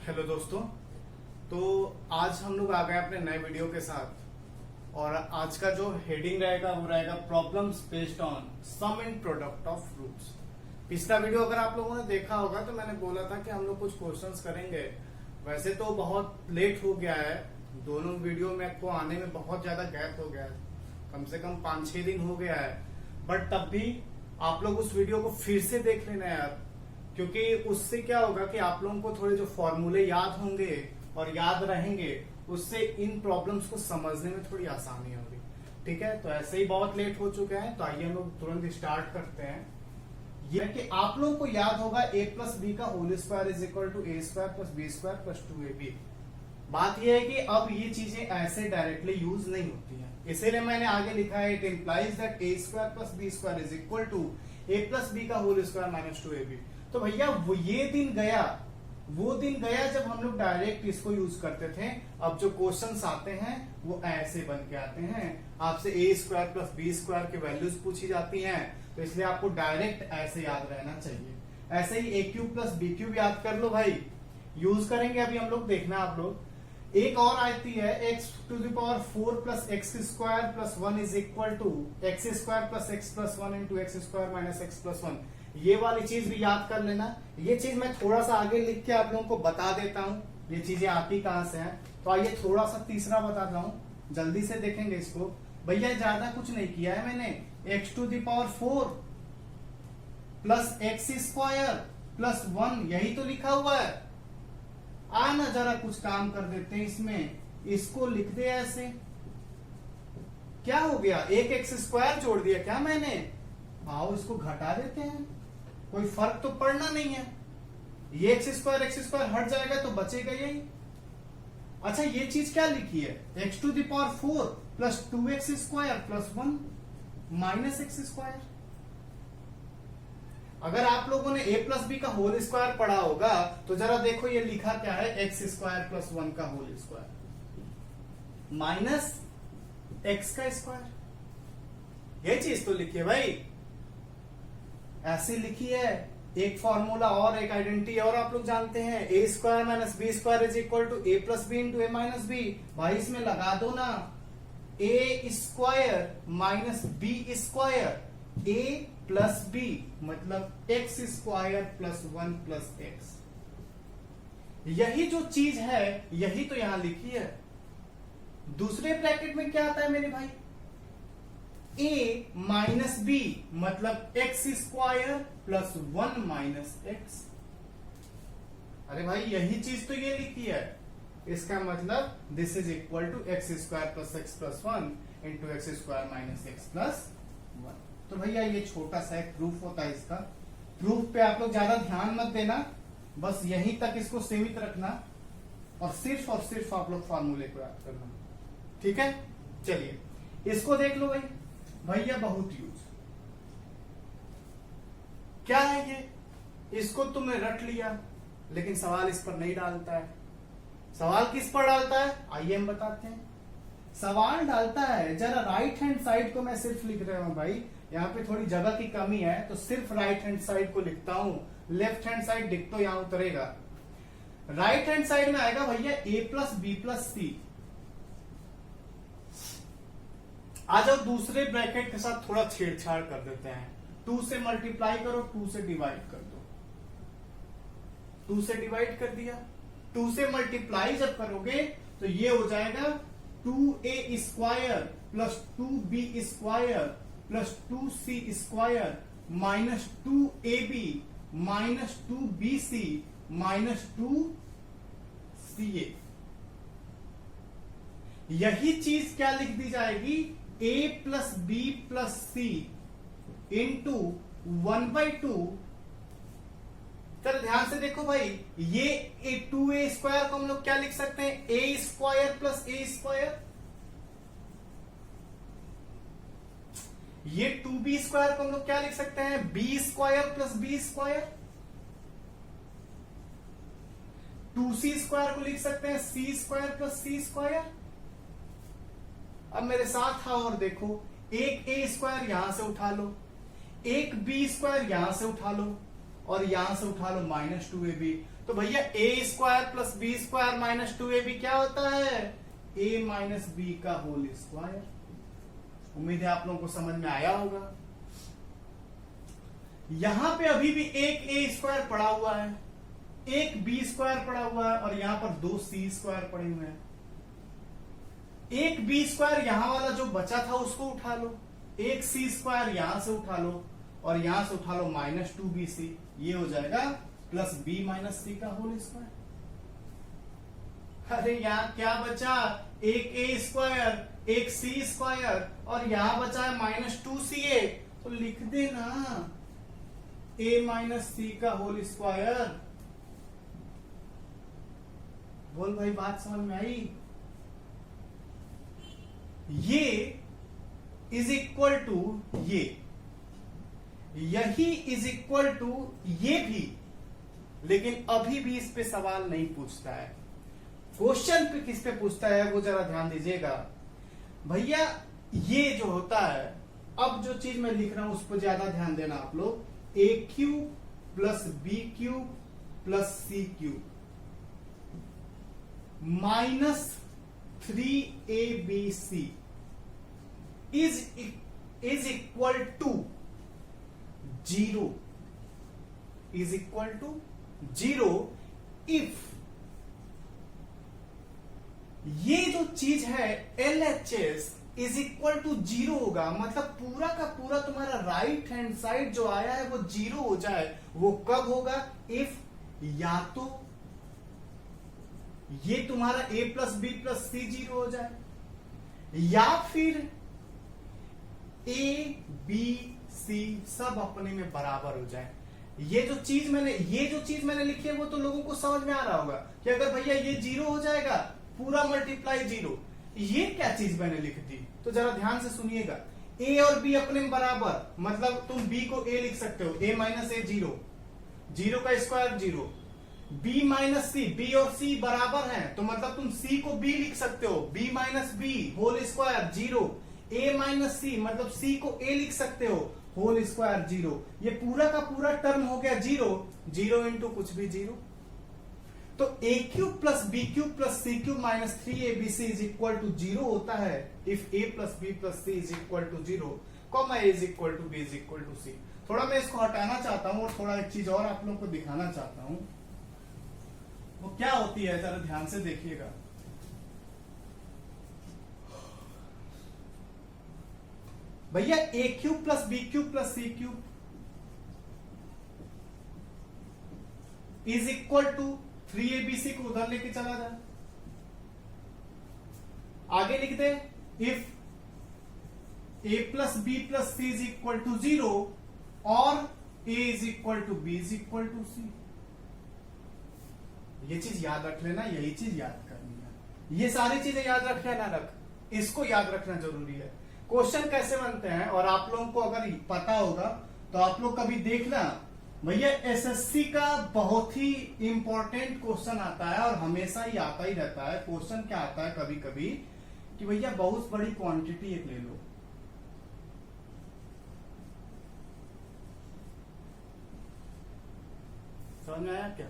Hello दोस्तों। तो आज हम लोग आ गए अपने नए वीडियो के साथ और आज का जो हेडिंग रहेगा वो रहेगा problems based on sum in product of roots. पिछला वीडियो अगर आप लोगों ने देखा होगा तो मैंने बोला था कि हम लोग कुछ क्वेश्चंस करेंगे। वैसे तो बहुत लेट हो गया है, दोनों वीडियो में को आने में बहुत ज्यादा गैप हो गया है, कम से कम 5-6 दिन हो गया है। बट तब भी आप लोग उस वीडियो को फिर से देख लेना यार, क्योंकि उससे क्या होगा कि आप लोगों को थोड़े जो फॉर्मूले याद होंगे और याद रहेंगे, उससे इन प्रॉब्लम्स को समझने में थोड़ी आसानी होगी। ठीक है, तो ऐसे ही बहुत लेट हो चुके हैं, तो आइए हम लोग तुरंत स्टार्ट करते हैं। ये कि आप लोगों को याद होगा a प्लस बी का whole square is equal to A square plus B square plus 2ab। बात यह है कि अब ये चीजें ऐसे डायरेक्टली यूज नहीं होती हैं, इसीलिए मैंने आगे लिखा है it implies that A square plus B square is equal to A plus B का होल स्क्वायर माइनस 2ab। तो भैया वो दिन गया जब हम लोग डायरेक्ट इसको यूज करते थे। अब जो क्वेश्चंस आते हैं वो ऐसे बन के आते हैं, आपसे ए स्क्वायर प्लस बी स्क्वायर की वैल्यूज पूछी जाती हैं, तो इसलिए आपको डायरेक्ट ऐसे याद रहना चाहिए। ऐसे ही ए क्यूब प्लस बी क्यूब याद कर लो भाई, यूज करेंगे अभी हम लोग, देखना आप लोग। एक और आती है X to the power 4 plus X square plus 1 is equal to X square plus X plus 1 into X square minus X plus 1। ये वाली चीज भी याद कर लेना। ये चीज मैं थोड़ा सा आगे लिख के आप लोगों को बता देता हूँ, ये चीजें आती कहां से हैं। तो आइए थोड़ा सा तीसरा बताता हूँ, जल्दी से देखेंगे इसको। भैया ज्यादा कुछ नहीं किया है मैंने, X to the power 4 plus X square plus 1 यही तो लिखा हुआ है। आना जरा कुछ काम कर देते हैं इसमें, इसको लिख दे ऐसे। क्या हो गया, एक एक्स स्क्वायर जोड़ दिया क्या मैंने? आओ इसको घटा देते हैं, कोई फर्क तो पड़ना नहीं है। ये एक्स स्क्वायर हट जाएगा तो बचेगा यही। अच्छा ये चीज क्या लिखी है, X to the power 4 plus 2x square plus 1 minus X square. अगर आप लोगों ने a प्लस बी का होल स्क्वायर पढ़ा होगा तो जरा देखो ये लिखा क्या है, एक्स स्क्वायर प्लस 1 का होल स्क्वायर माइनस एक्स का स्क्वायर। ये चीज तो लिखी है भाई, ऐसे लिखी है। एक फॉर्मूला और एक आइडेंटिटी और आप लोग जानते हैं, A square minus B square is equal to A plus B into A minus B. भाई इसमें लगा दो ना, A square minus B square A plus B मतलब X square plus 1 plus X. यही जो चीज है यही तो यहां लिखी है। दूसरे ब्रैकेट में क्या आता है मेरे भाई, a माइनस बी मतलब X square plus 1 minus x. अरे भाई यही चीज तो ये लिखी है, इसका मतलब this is equal to X square plus X plus 1 into X square minus X plus 1। तो भैया ये छोटा सा एक प्रूफ होता है, इसका प्रूफ पे आप लोग ज्यादा ध्यान मत देना, बस यहीं तक इसको सीमित रखना और सिर्फ आप लोग फार्मूले को याद करना। ठीक है, चलिए इसको देख लो भाई। भैया बहुत यूज क्या है ये, इसको तुमने रट लिया लेकिन सवाल इस पर नहीं डालता है। सवाल किस पर डालता है आइए हम बताते हैं। सवाल डालता है, जरा राइट हैंड साइड को मैं सिर्फ लिख रहा हूं भाई, यहाँ पे थोड़ी जगह की कमी है तो सिर्फ राइट हैंड साइड को लिखता हूं, लेफ्ट हैंड साइड दिख तो यहां उतरेगा। राइट हैंड साइड में आएगा भैया ए प्लस बी प्लस सी। आ जाओ दूसरे ब्रैकेट के साथ थोड़ा छेड़छाड़ कर देते हैं। 2 से मल्टीप्लाई करो, 2 से डिवाइड कर दो। 2 से डिवाइड कर दिया, 2 से मल्टीप्लाई जब करोगे तो ये हो जाएगा 2a square plus 2b square plus 2c square minus 2ab minus 2bc minus 2ca। यही चीज क्या लिख दी जाएगी, a plus B plus C into 1/2। तर ध्यान से देखो भाई, ये 2a स्क्वायर को हम लोग क्या लिख सकते हैं, a square plus a square. ये 2b स्क्वायर को हम लोग क्या लिख सकते हैं, b square plus b square. 2c square को लिख सकते हैं c square plus c square. अब मेरे साथ था और देखो, एक a स्क्वायर यहां से उठा लो, एक b स्क्वायर यहां से उठा लो और यहां से उठा लो -2ab। तो भैया a² plus b² minus 2ab क्या होता है? a माइनस बी का होल स्क्वायर। उम्मीद है आप लोगों को समझ में आया होगा। यहां पे अभी भी एक a² पड़ा हुआ है, एक b² पड़ा हुआ है और यहां पर 2 c² पड़े हुए हैं। एक b² यहां वाला जो बचा था उसको उठा लो, एक c² यहां से उठा लो और यहां से उठा लो -2bc। ये हो जाएगा प्लस b माइनस सी का होल स्क्वायर। अरे यहां क्या बचा? एक a², एक c² और यहां बचा है -2ca। तो लिख देना a माइनस सी का होल स्क्वायर। बोल भाई, बात समझ में आई? ये इज इक्वल टू ये, यही इज इक्वल टू ये भी, लेकिन अभी भी इस पे सवाल नहीं पूछता है। क्वेश्चन पे किस पे पूछता है वो जरा ध्यान दीजिएगा भैया। ये जो होता है, अब जो चीज मैं लिख रहा हूं उस पर ज्यादा ध्यान देना आप लोग। a³ plus b³ plus c³ minus 3abc is equal to 0, is equal to 0 if ये जो चीज है LHS इज इक्वल टू 0 होगा। मतलब पूरा का पूरा तुम्हारा राइट हैंड साइड जो आया है वो 0 हो जाए। वो कब होगा? इफ या तो ये तुम्हारा a प्लस बी प्लस सी 0 हो जाए, या फिर a b c सब अपने में बराबर हो जाए। ये जो चीज मैंने लिखी है वो तो लोगों को समझ में आ रहा होगा कि अगर भैया ये 0 हो जाएगा, पूरा मल्टीप्लाई 0। ये क्या चीज मैंने लिख दी? तो जरा ध्यान से सुनिएगा। a और b अपने में बराबर, मतलब तुम b को a लिख सकते हो, a माइनस a 0, 0 का स्क्वायर 0। b माइनस सी, b और c बराबर हैं, तो मतलब तुम c को b लिख सकते हो, b minus B whole square 0। a minus C मतलब c को a लिख सकते हो, होल स्क्वायर 0। ये पूरा का पूरा टर्म हो गया 0, 0 इंटू कुछ भी 0। तो a³ plus b³ plus c³ minus 3abc is equal to 0 होता है if a plus b plus c is equal to 0, comma a is equal to b is equal to c। थोड़ा मैं इसको हटाना चाहता हूं और थोड़ा एक चीज और आप लोगों को दिखाना चाहता हूं। वो क्या होती है जरा ध्यान से देखिएगा। भैया a³ plus b³ plus c³ is equal to 3abc को उधर लेके चला जाए। आगे लिख दे if a plus B plus C is equal to 0 और a is equal to B is equal to C. ये चीज याद रख लेना, यही चीज याद करनी है। ये सारी चीजें याद रखे ना रख, इसको याद रखना जरूरी है। क्वेश्चन कैसे बनते हैं और आप लोगों को अगर पता होगा तो आप लोग कभी देखना भैया, एसएससी का बहुत ही इंपॉर्टेंट क्वेश्चन आता है और हमेशा ही आता ही रहता है। क्वेश्चन क्या आता है कभी कभी कि भैया बहुत बड़ी क्वांटिटी एक ले लो, समझ में आया क्या?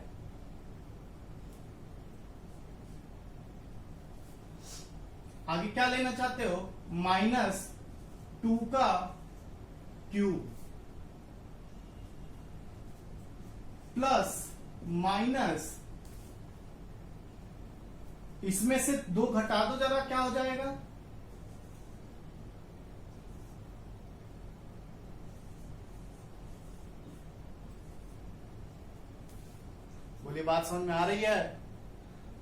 आगे क्या लेना चाहते हो? -2 का क्यूब प्लस माइनस, इसमें से 2 घटा दो जरा, क्या हो जाएगा? बोलिए, बात समझ में आ रही है?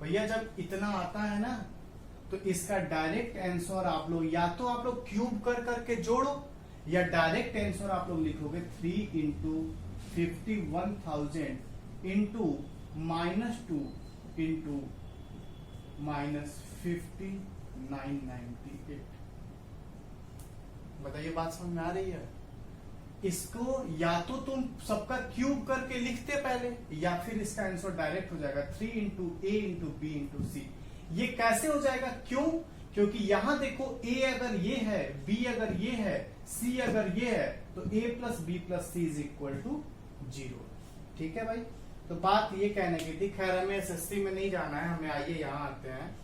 भैया जब इतना आता है ना तो इसका डायरेक्ट आंसर आप लोग या तो आप लोग क्यूब कर करके जोड़ो, या डायरेक्ट आंसर आप लोग लिखोगे 3 इंटू 51,000 इंटू -2 इंटू -5998। बताइए, बात समझ में आ रही है? इसको या तो तुम सबका क्यूब करके लिखते पहले, या फिर इसका आंसर डायरेक्ट हो जाएगा 3 इंटू ए इंटू बी इंटू सी। ये कैसे हो जाएगा? क्यों? क्योंकि यहां देखो, a अगर ये है, b अगर ये है, c अगर ये है, तो a plus B plus C is equal to 0। ठीक है भाई। तो बात ये कहने की थी, खैर हमें एसएससी में नहीं जाना है, हमें आइए यहाँ आते हैं।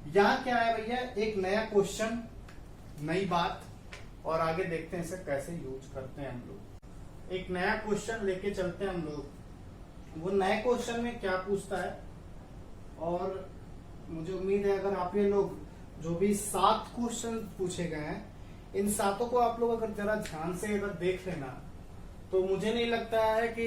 यहाँ क्या है भैया, एक नया क्वेश्चन, नई बात, और आगे देखते हैं इसे कैसे यूज करते हैं हम लोग। एक नया क्वेश्चन लेके चलते हैं हम लोग। वो नए क्वेश्चन में क्या पूछता है, और मुझे उम्मीद है अगर आप ये लोग जो भी 7 क्वेश्चन पूछे गए हैं, इन 7 को आप लोग अगर जरा ध्यान से अगर देख लेना, तो मुझे नहीं लगता है कि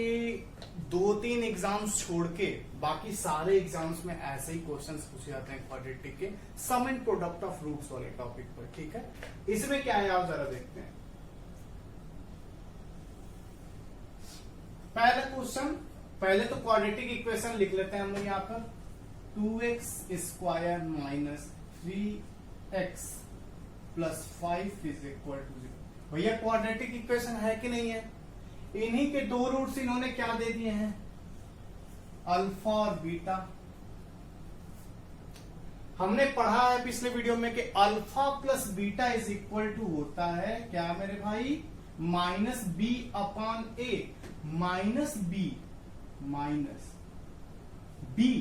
2-3 एग्जाम्स छोड़ के बाकी सारे एग्जाम्स में ऐसे ही क्वेश्चंस पूछे जाते हैं क्वाड्रेटिक के सम एंड प्रोडक्ट ऑफ रूट्स वाले टॉपिक पर। ठीक है, इसमें क्या है आप जरा देखते हैं। पहला क्वेश्चन, पहले तो क्वाड्रेटिक इक्वेशन लिख लेते हैं हम लोग यहाँ पर। 2x square minus 3x plus 5 is equal to 0। भैया क्वाड्रेटिक इक्वेशन है कि नहीं है? इन्हीं के 2 रूट्स इन्होंने क्या दे दिए हैं, अल्फा और बीटा। हमने पढ़ा है पिछले वीडियो में कि alpha plus beta is equal to होता है क्या मेरे भाई, minus B upon A, minus B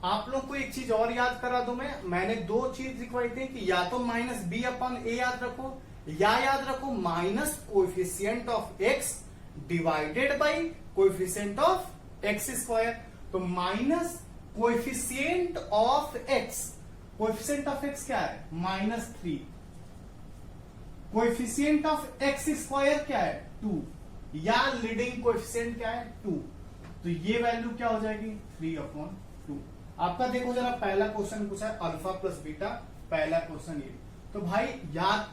आप लोग को एक चीज और याद करा दो, मैंने 2 चीज लिखवाई थी कि या तो माइनस बी अपॉन ए याद रखो, या याद रखो minus coefficient of X divided by coefficient of X square. तो minus coefficient of X, coefficient of X क्या है, -3, कोएफिशिएंट ऑफ एक्स स्क्वायर क्या है 2, या लीडिंग कोएफिशिएंट क्या है 2। तो ये वैल्यू क्या हो जाएगी 3/2। आपका देखो जरा, पहला क्वेश्चन पूछा है अल्फा प्लस बीटा, पहला क्वेश्चन ये। तो भाई याद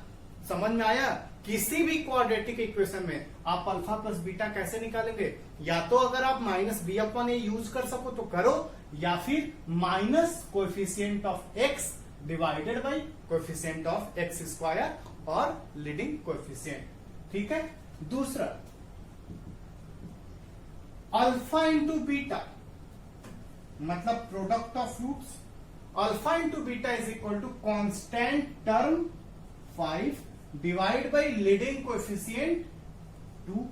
समझ में आया, किसी भी क्वाड्रेटिक इक्वेशन में आप अल्फा प्लस बीटा कैसे निकालेंगे, या तो अगर आप minus B upon A use कर सको तो करो, या फिर minus coefficient of X divided by coefficient of X square और लीडिंग कोएफिशिएंट। ठीक है, दूसरा अल्फा इंटू बीटा मतलब product of roots, alpha into beta is equal to constant term 5 divide by leading coefficient 2।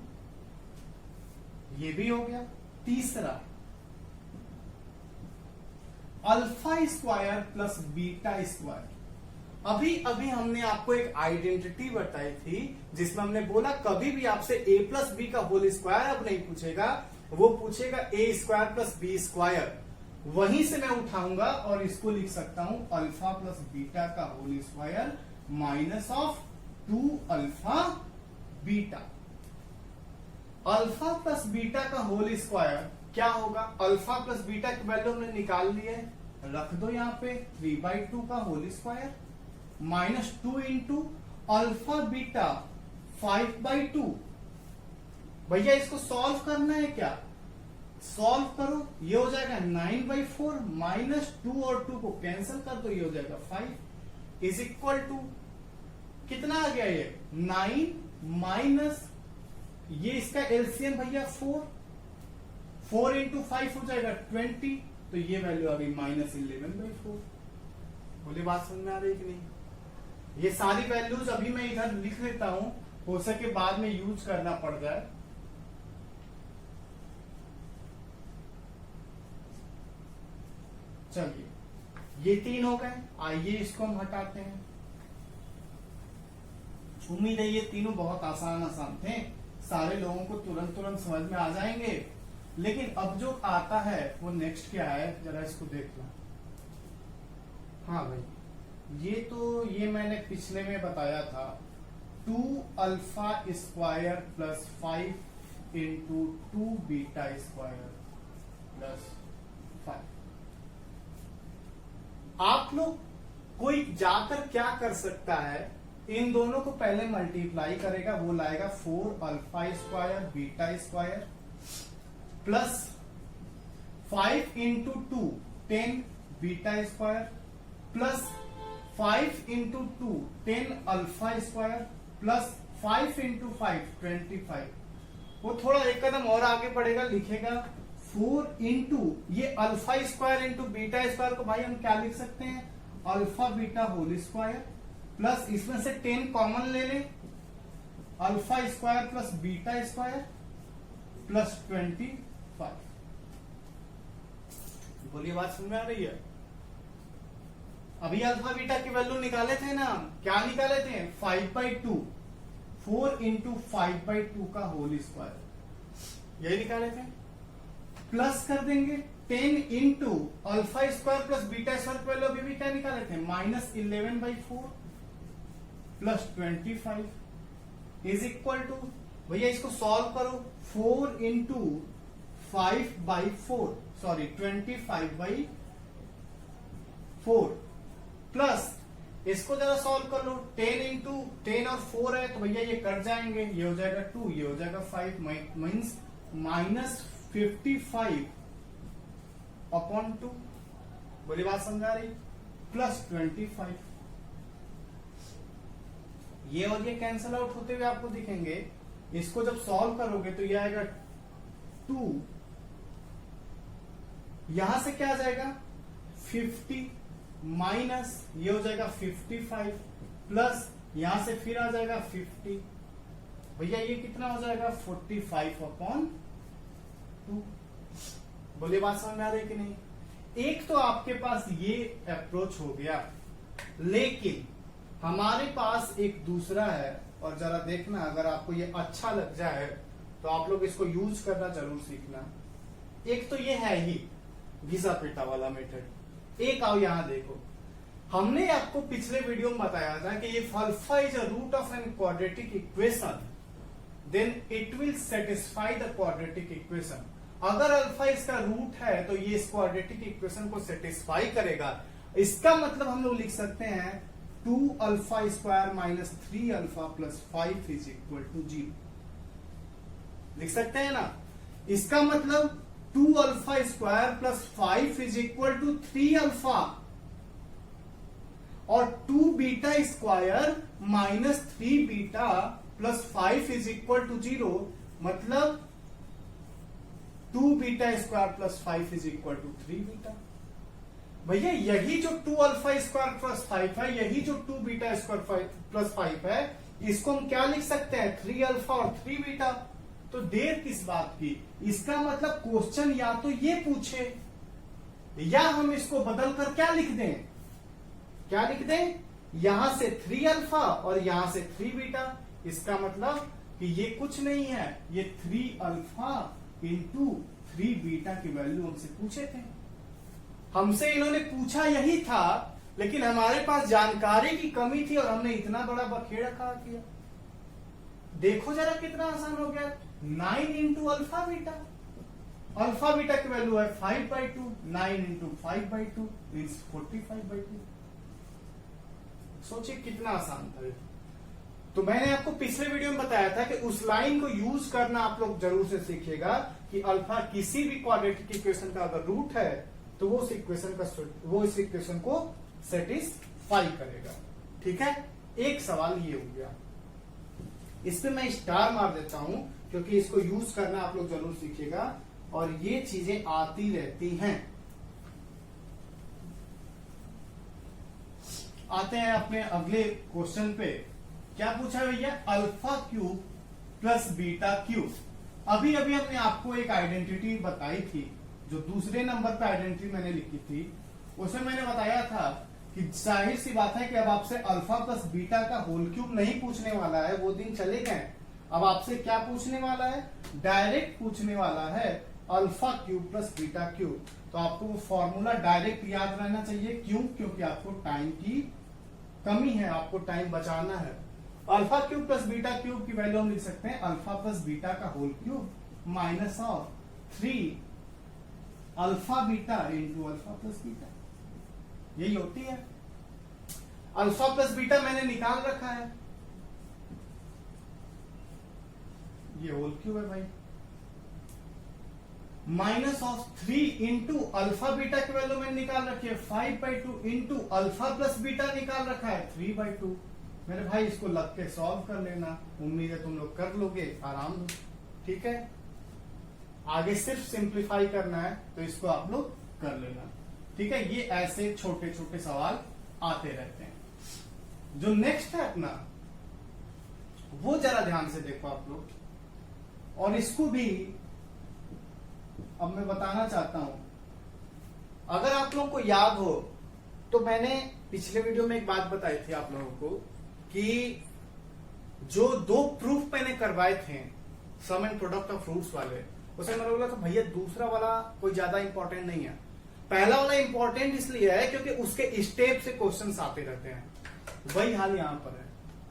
ये भी हो गया। तीसरा alpha square plus beta square. अभी अभी हमने आपको एक आइडेंटिटी बताई थी जिसमें हमने बोला कभी भी आपसे a प्लस बी का होल स्क्वायर अब नहीं पूछेगा, वो पूछेगा a square plus B square. वहीं से मैं उठाऊंगा और इसको लिख सकता हूं अल्फा प्लस बीटा का whole square minus of 2 alpha beta. Alpha plus beta का होल स्क्वायर क्या होगा, अल्फा प्लस बीटा की वैल्यू हमने निकाल ली है, रख दो यहां पे 3/2 का whole square minus 2 into alpha beta 5/2। भैया इसको सॉल्व करना है क्या, सॉल्व करो, ये हो जाएगा 9/4 माइनस 2 और 2 को कैंसिल कर दो, ये हो जाएगा 5 इज इक्वल टू कितना आ गया, ये 9 माइनस ये इसका एलसीएम भैया 4 इंटू 5 हो जाएगा 20। तो ये वैल्यू आ गई -11/4। बोले बात समझ में आ रही कि नहीं? ये सारी वैल्यूज अभी मैं इधर लिख लेता हूं, हो सके बाद में यूज करना पड़ जाए। चलिए ये 3 हो गए, आइए इसको हम हटाते हैं। उम्मीद है ये तीनों बहुत आसान थे, सारे लोगों को तुरंत समझ में आ जाएंगे। लेकिन अब जो आता है वो नेक्स्ट क्या है, जरा इसको देखना। हाँ भाई, ये मैंने पिछले में बताया था 2 alpha square plus 5 into 2 beta square plus 5। आप लोग कोई जाकर क्या कर सकता है, इन दोनों को पहले मल्टीप्लाई करेगा, वो लाएगा 4 alpha square beta square plus 5 into 2 10 beta square plus 5 into 2 10 alpha square plus 5 into 5 25। वो थोड़ा एक कदम और आगे बढ़ेगा, लिखेगा 4 इंटू ये alpha square into beta square को भाई हम क्या लिख सकते हैं, alpha beta whole square plus इसमें से 10 कॉमन ले ले, alpha square plus beta square plus 20 5। बोलिए बात समझ में आ रही है? अभी अल्फा बीटा की वैल्यू निकाले थे ना, क्या निकाले थे? 5/2, 4 इंटू 5/2 का होल स्क्वायर, यही निकाले थे। प्लस कर देंगे 10 into alpha square plus beta square की वैल्यू अभी भी क्या निकाले थे? -11/4 प्लस 25 इज इक्वल टू, भैया इसको सॉल्व करो, 4 इंटू 5/4 सॉरी 25/4 प्लस इसको जरा सॉल्व कर लो, 10 इंटू 10 और 4 है तो भैया ये कट जाएंगे, ये हो जाएगा 2, ये हो जाएगा 5, मीन्स -55/2। बोली बात समझा रही? प्लस 25, ये और ये कैंसल आउट होते हुए आपको दिखेंगे। इसको जब सॉल्व करोगे तो ये आएगा 2, यहां से क्या आ जाएगा 50 माइनस ये हो जाएगा 55 प्लस यहां से फिर आ जाएगा 50, भैया ये कितना हो जाएगा 45/2। बोलिए बात समझ में आ रही है कि नहीं? एक तो आपके पास ये अप्रोच हो गया, लेकिन हमारे पास एक दूसरा है, और जरा देखना अगर आपको ये अच्छा लग जाए तो आप लोग इसको यूज करना जरूर सीखना। एक तो ये है ही घिसा पिटा वाला मेथड। एक आओ यहां देखो, हमने आपको पिछले वीडियो में बताया था कि if alpha is a root of an quadratic equation then it will satisfy the quadratic equation। अगर अल्फा इसका रूट है तो ये इस क्वाड्रेटिक इक्वेशन को सेटिस्फाई करेगा। इसका मतलब हम लोग लिख सकते हैं 2α² minus 3α plus 5 is equal to 0। लिख सकते हैं ना? इसका मतलब 2α² प्लस 5 इज इक्वल टू 3α और 2β² minus 3β plus 5 is equal to 0, मतलब 2β² प्लस 5 इज इक्वल टू 3β। भैया यही जो 2α² प्लस 5 है, यही जो 2β² प्लस 5 है, इसको हम क्या लिख सकते हैं 3α और 3β। तो देर किस बात की? इसका मतलब क्वेश्चन या तो ये पूछे या हम इसको बदलकर क्या लिख दें, क्या लिख दें, यहां से 3α और यहां से 3β। इसका मतलब कि ये कुछ नहीं है, ये 3α इंटू 3β की वैल्यू हमसे पूछे थे। हमसे इन्होंने पूछा यही था, लेकिन हमारे पास जानकारी की कमी थी और हमने इतना बड़ा बखेड़ा खा किया। देखो जरा कितना आसान हो गया, 9 into alpha beta. Alpha beta की वैल्यू है 5/2, 9 इंटू 5/2 मीन्स 45/2। सोचिए कितना आसान था। तो मैंने आपको पिछले वीडियो में बताया था कि उस लाइन को यूज करना आप लोग जरूर से सीखिएगा कि अल्फा किसी भी क्वाड्रेटिक इक्वेशन का अगर रूट है तो वो इस इक्वेशन को सेटिस्फाई करेगा। ठीक है, एक सवाल ये हो गया। इस पे मैं स्टार मार देता हूं क्योंकि इसको यूज करना आप लोग जरूर सीखिएगा और ये चीजें आती रहती हैं। आते हैं अपने अगले क्वेश्चन पे। क्या पूछा है भैया? Alpha cube plus beta cube. अभी अभी हमने आपको एक आइडेंटिटी बताई थी, जो दूसरे नंबर पे आइडेंटिटी मैंने लिखी थी, उसमें मैंने बताया था कि जाहिर सी बात है कि अब आपसे अल्फा प्लस बीटा का होल क्यूब नहीं पूछने वाला है, वो दिन चले गए। अब आपसे क्या पूछने वाला है? डायरेक्ट पूछने वाला है alpha cube plus beta cube. तो आपको वो फॉर्मूला डायरेक्ट याद रहना चाहिए। क्यों? क्योंकि आपको टाइम की कमी है, आपको टाइम बचाना है। Alpha cube plus beta cube की वैल्यू हम लिख सकते हैं अल्फा प्लस बीटा का whole cube minus of 3 alpha beta into alpha plus beta. यही होती है। अल्फा प्लस बीटा मैंने निकाल रखा है, ये होल क्यूब है भाई, minus of 3 into alpha beta की वैल्यू मैंने निकाल रखी है 5/2 इंटू अल्फा प्लस बीटा निकाल रखा है 3/2। मेरे भाई इसको लग के सॉल्व कर लेना, उम्मीद है तुम लोग कर लोगे आराम से। ठीक है, आगे सिर्फ सिंप्लीफाई करना है तो इसको आप लोग कर लेना। ठीक है, ये ऐसे छोटे छोटे सवाल आते रहते हैं। जो नेक्स्ट है अपना, वो जरा ध्यान से देखो आप लोग, और इसको भी अब मैं बताना चाहता हूं, अगर आप लोगों को याद हो तो मैंने पिछले वीडियो में एक बात बताई थी आप लोगों को कि जो दो प्रूफ मैंने करवाए थे सम एंड प्रोडक्ट ऑफ फ्रूट्स वाले, उसमें मैंने बोला था भैया दूसरा वाला कोई ज्यादा इंपॉर्टेंट नहीं है, पहला वाला इंपॉर्टेंट इसलिए है क्योंकि उसके स्टेप से क्वेश्चंस आते रहते हैं। वही हाल यहां पर है,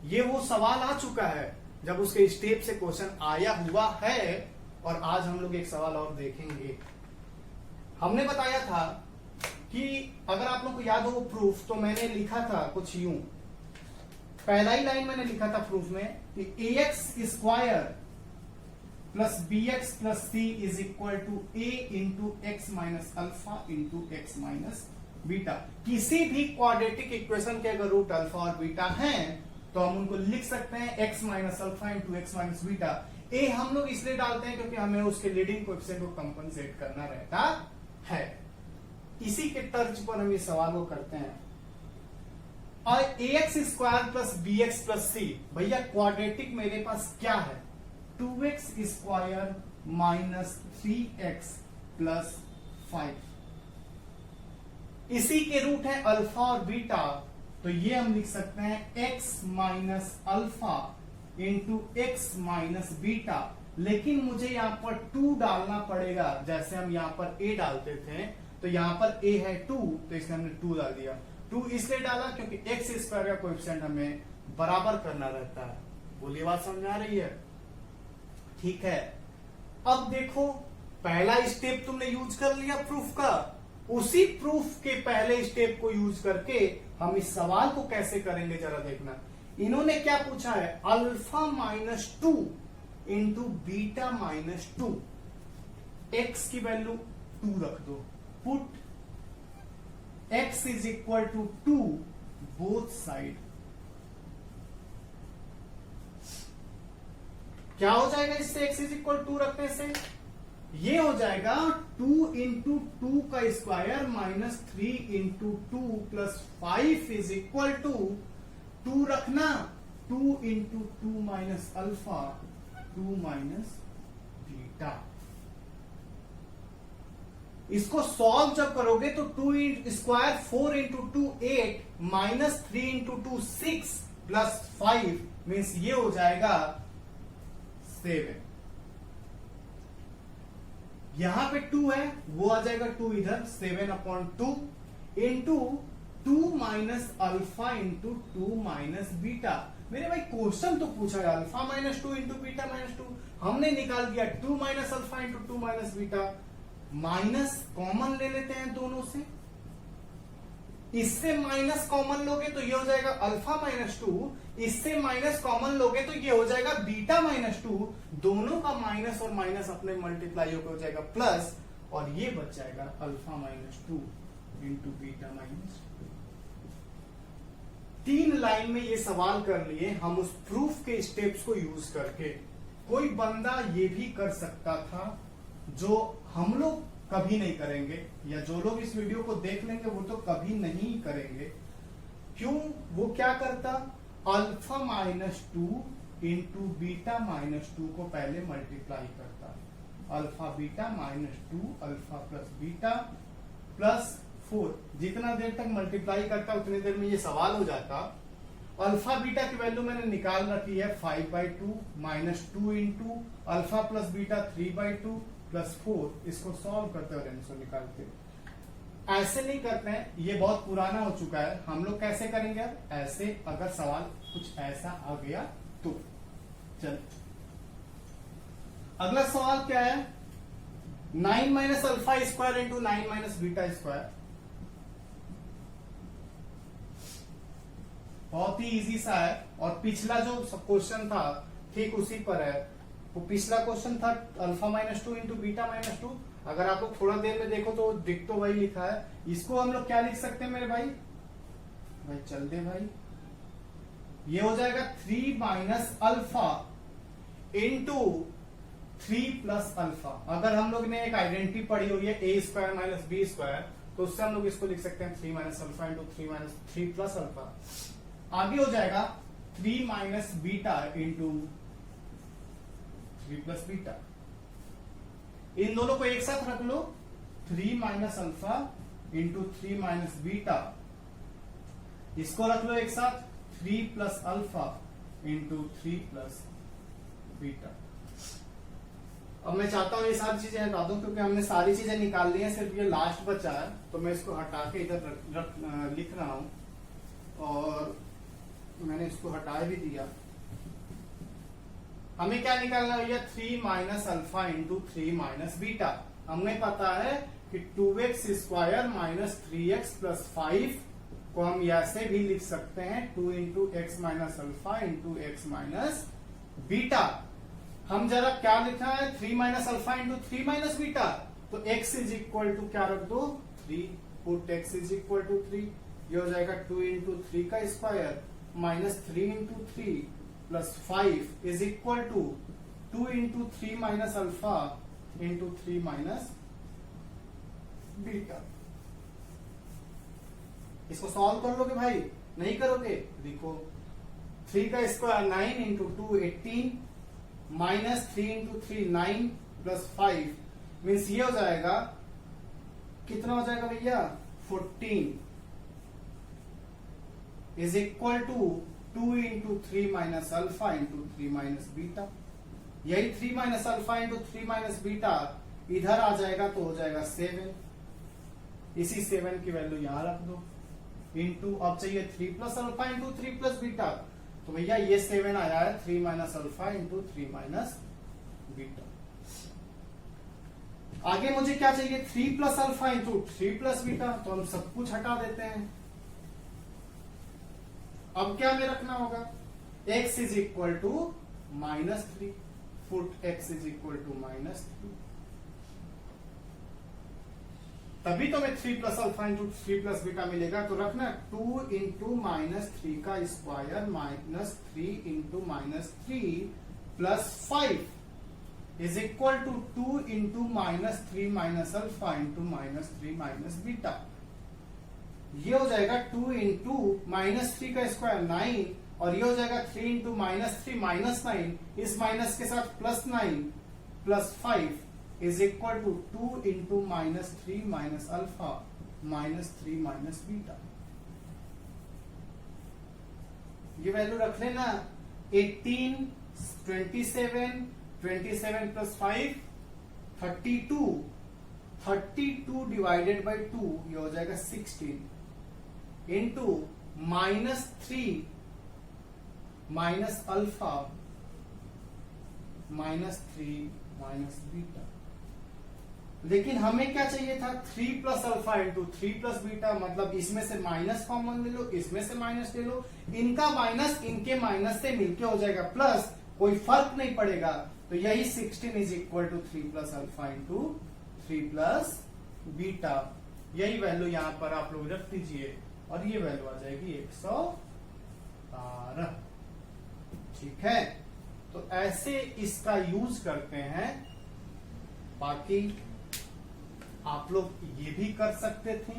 ये वो सवाल आ चुका है जब उसके स्टेप से क्वेश्चन आया हुआ है। और आज हम लोग एक सवाल और देखेंगे। हमने बताया था कि अगर आप लोग को याद हो वो प्रूफ, तो मैंने लिखा था कुछ यूं, पहला ही लाइन मैंने लिखा था प्रूफ में कि ax square plus bx plus c is equal to a into x minus alpha into x minus beta. किसी भी क्वाड्रेटिक इक्वेशन के अगर रूट अल्फा और बीटा हैं तो हम उनको लिख सकते हैं X minus alpha into x minus beta. ए हम लोग इसलिए डालते हैं क्योंकि हमें उसके लीडिंग कोएफिशिएंट को कंपनसेट करना रहता है। इसी के तर्ज पर हम इस सवाल को करते हैं। और ax square plus bx plus c, भैया क्वाड्रेटिक मेरे पास क्या है, 2x square minus 3x plus 5, इसी के रूट है अल्फा और बीटा, तो ये हम लिख सकते हैं x minus alpha into x minus beta. लेकिन मुझे यहां पर 2 डालना पड़ेगा, जैसे हम यहां पर a डालते थे, तो यहां पर a है 2, तो इसलिए हमने 2 डाल दिया। 2 इसलिए डाला क्योंकि एक्स स्क्वायर का कोएफिशिएंट हमें बराबर करना रहता है। बोलिए बात समझ आ रही है? ठीक है, अब देखो पहला स्टेप तुमने यूज कर लिया प्रूफ का, उसी प्रूफ के पहले स्टेप को यूज करके हम इस सवाल को कैसे करेंगे जरा देखना। इन्होंने क्या पूछा है, alpha minus 2 into beta minus 2, X की वैल्यू 2 रख दो, put x is equal to 2 both side. क्या हो जाएगा इससे, x इज इक्वल 2 रखने से ये हो जाएगा 2 इंटू 2 का square minus 3 into 2 plus 5 is equal to 2 रखना 2 into 2 minus alpha 2 minus beta. इसको सॉल्व जब करोगे तो 2 square 4 into 2 8 minus 3 into 2 6 plus 5 means ये हो जाएगा 7। यहां पे 2 है, वो आ जाएगा 2 इधर, 7/2 into 2 minus alpha into 2 minus beta. मेरे भाई क्वेश्चन तो पूछा है alpha minus 2 into beta minus 2, हमने निकाल दिया 2 minus alpha into 2 minus beta. Minus common ले लेते हैं दोनों से, इससे माइनस कॉमन लोगे तो ये हो जाएगा अल्फा माइनस 2, इससे माइनस कॉमन लोगे तो ये हो जाएगा बीटा माइनस 2। दोनों का माइनस और माइनस अपने मल्टीप्लाई होकर हो जाएगा प्लस, और ये बच जाएगा alpha minus 2 into beta minus 2। 3 line में ये सवाल कर लिए हम उस प्रूफ के स्टेप्स को यूज करके। कोई बंदा ये भी कर सकता था जो हम लोग कभी नहीं करेंगे, या जो लोग इस वीडियो को देख लेंगे वो तो कभी नहीं करेंगे। क्यों? वो क्या करता, alpha minus 2 into beta minus 2 को पहले मल्टीप्लाई करता, alpha beta minus 2 alpha plus beta plus 4। जितना देर तक मल्टीप्लाई करता उतनी देर में ये सवाल हो जाता। अल्फा बीटा की वैल्यू मैंने निकाल रखी है 5/2 minus 2 into alpha plus beta 3/2 plus 4। इसको सॉल्व करते और आंसर निकालते। ऐसे नहीं करते हैं, ये बहुत पुराना हो चुका है। हम लोग कैसे करेंगे अब, ऐसे अगर सवाल कुछ ऐसा आ गया तो। चल अगला सवाल क्या है, 9 minus alpha square into 9 minus beta square. बहुत ही इजी सा है, और पिछला जो क्वेश्चन था ठीक उसी पर है। वो पिछला क्वेश्चन था alpha minus 2 into beta minus 2। अगर आप लोग थोड़ा देर में देखो तो दिख तो वही लिखा है। इसको हम लोग क्या लिख सकते हैं मेरे भाई, चल दे भाई, ये हो जाएगा 3 minus alpha into 3 plus alpha. अगर हम लोग ने एक आइडेंटिटी पढ़ी हुई है A square minus B square, तो उससे हम लोग इसको लिख सकते हैं 3 minus alpha into 3 plus alpha. आगे हो जाएगा 3 minus beta into 3 plus beta. इन दोनों को एक साथ रख लो, 3 minus alpha into 3 minus beta, इसको रख लो एक साथ 3 plus alpha into 3 plus beta. अब मैं चाहता हूं ये सारी चीजें हटा दूं क्योंकि हमने सारी चीजें निकाल ली हैं, सिर्फ ये लास्ट बचा है, तो मैं इसको हटा के इधर लिख रहा हूं और मैंने इसको हटा भी दिया। हमें क्या निकालना है भैया, 3 minus alpha into 3 minus beta. हमें पता है कि 2x square minus 3x plus 5 को हम ऐसे भी लिख सकते हैं 2 into x minus alpha into x minus beta. हम जरा क्या लिखा है, 3 minus alpha into 3 minus beta, तो x इज इक्वल टू क्या रख दो 3, put x is equal to 3, ये हो जाएगा 2 इंटू 3 का square minus 3 into 3 plus 5 is equal to 2 into 3 minus alpha into 3 minus beta. इसको सॉल्व कर लोगे भाई, नहीं करोगे, देखो 3 का square 9 into 2 18 minus 3 into 3 9 plus 5 means ये हो जाएगा, कितना हो जाएगा भैया 14 is equal to 2 into 3 minus alpha into 3 minus beta. यही 3 minus alpha into 3 minus beta इधर आ जाएगा तो हो जाएगा 7, इसी 7 की वैल्यू यहां रख दो इंटू, अब चाहिए 3 plus alpha into 3 plus beta, तो भैया ये 7 आया है 3 minus alpha into 3 minus beta. आगे मुझे क्या चाहिए, 3 plus alpha into 3 plus beta, तो हम सब कुछ हटा देते हैं। अब क्या हमें रखना होगा, x is equal to -3, put x is equal to -3, तभी तो मैं 3 plus alpha into 3 plus beta मिलेगा। तो रखना 2 इंटू -3 का square minus 3 into -3 plus 5 is equal to 2 into -3 minus alpha into -3 minus beta. ये हो जाएगा 2 इंटू -3 का स्क्वायर 9 और ये हो जाएगा 3 इंटू -3 माइनस 9, इस माइनस के साथ plus 9 plus 5 is equal to 2 into -3 minus alpha -3 minus beta. ये वैल्यू रख लेना 18 27 27 प्लस 5 32 डिवाइडेड बाई 2 ये हो जाएगा 16 into -3 minus alpha -3 minus beta. लेकिन हमें क्या चाहिए था, 3 plus alpha into 3 plus beta, मतलब इसमें से माइनस कॉमन ले लो, इसमें से माइनस ले लो, इनका माइनस इनके माइनस से मिलके हो जाएगा प्लस, कोई फर्क नहीं पड़ेगा। तो यही 16 is equal to 3 plus alpha into 3 plus beta. यही वैल्यू यहां पर आप लोग रख दीजिए और ये वैल्यू आ जाएगी 112। ठीक है, तो ऐसे इसका यूज करते हैं। बाकी आप लोग ये भी कर सकते थे,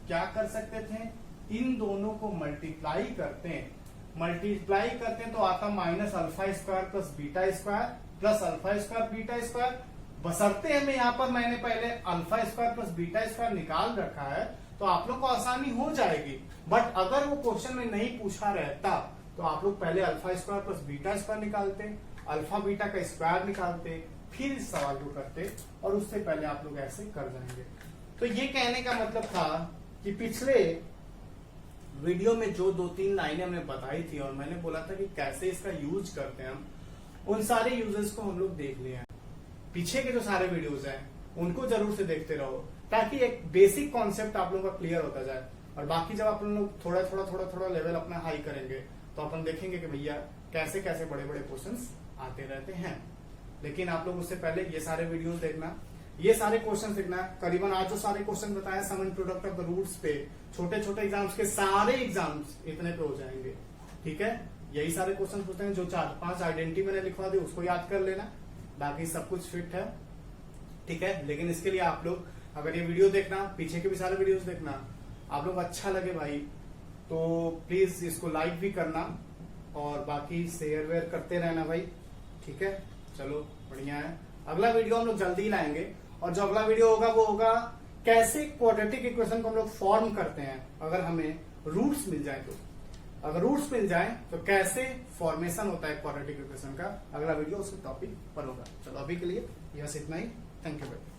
क्या कर सकते थे, इन दोनों को मल्टीप्लाई करते हैं, मल्टीप्लाई करते हैं तो आता minus alpha square plus beta square plus alpha square beta square. बशर्ते हमें यहाँ पर मैंने पहले alpha square plus beta square निकाल रखा है तो आप लोग को आसानी हो जाएगी। बट अगर वो क्वेश्चन में नहीं पूछा रहता तो आप लोग पहले alpha square plus beta square निकालते, अल्फा बीटा का स्क्वायर निकालते, फिर इस सवाल को करते और उससे पहले आप लोग ऐसे कर जाएंगे। तो ये कहने का मतलब था कि पिछले वीडियो में जो 2-3 लाइनें हमने बताई थी और मैंने बोला था कि कैसे इसका यूज करते हैं हम, उन सारे यूजेस को हम लोग देख लिए हैं। पीछे के जो सारे वीडियोस हैं उनको जरूर से देखते रहो ताकि एक बेसिक कॉन्सेप्ट आप लोगों का क्लियर होता जाए। और बाकी जब आप लोग थोड़ा लेवल अपना हाई करेंगे तो अपन देखेंगे कि भैया कैसे कैसे बड़े बड़े क्वेश्चंस आते रहते हैं। लेकिन आप लोग उससे पहले ये सारे वीडियोस देखना, ये सारे क्वेश्चन देखना। करीबन आज जो सारे क्वेश्चन बताए sum and product of the roots पे, छोटे छोटे एग्जाम्स के सारे एग्जाम्स इतने पे हो जाएंगे। ठीक है, यही सारे क्वेश्चन पूछते हैं। जो 4-5 आइडेंटिटी मैंने लिखवा दी उसको याद कर लेना, बाकी सब कुछ फिट है। ठीक है, लेकिन इसके लिए आप लोग अगर ये वीडियो देखना, पीछे के भी सारे वीडियोस देखना, आप लोग अच्छा लगे भाई तो प्लीज इसको लाइक भी करना और बाकी शेयर वेयर करते रहना भाई। ठीक है, चलो बढ़िया है। अगला वीडियो हम लोग जल्दी ही लाएंगे, और जो अगला वीडियो होगा वो होगा कैसे क्वाड्रेटिक इक्वेशन को हम लोग फॉर्म करते हैं अगर हमें रूट्स मिल जाए तो। अगर रूट्स मिल जाए तो कैसे फॉर्मेशन होता है क्वाड्रेटिक इक्वेशन का, अगला वीडियो उस टॉपिक पर होगा। चलो अभी के लिए बस इतना ही। थैंक यू भाई।